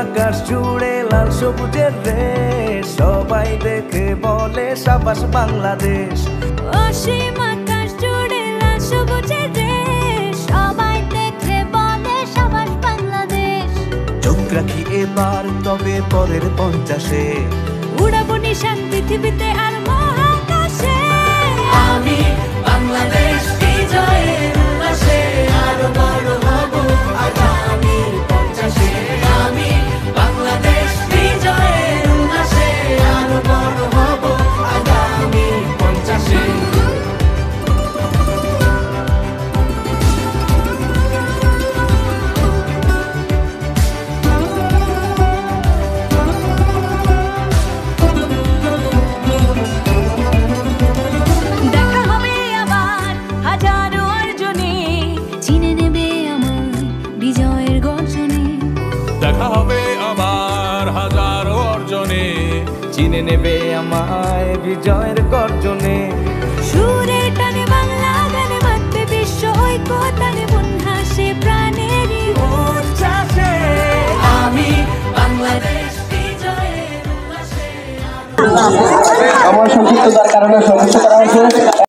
আকাশ জুড়ে লাল সবুজের রেশ, সবাই দেখে বলে সাবাস বাংলাদেশ। অসীম আকাশ জুড়ে লাল সবুজের রেশ, সবাই দেখে বলে সাবাস বাংলাদেশ। চোখ রাখি এবার তবে পরের 50-এ, উড়াবো নিশান পৃথিবীতে আর মহাকাশে। আমি বাংলাদেশ বিজয়ের উল্লাসে আরো বড় হব আগামী 50-এ। আমি বাংলাদেশ বিজয়ের উল্লাসে আরো বড় হব আগামী 50-এ। দেখা হবে আবার হাজারো অর্জনে, চিনে নেবে আমায় বিজয়ের গর্জনে। সুরের টানে বাংলা গানে বাঁধবে বিশ্ব ঐক্য, তারে মন হাসে প্রাণেরই উচ্ছ্বাসে। আমি বাংলাদেশ বিজয়ের উল্লাসে আমার সংক্ষিপ্ততার কারণে সমস্যা করা হয়েছে।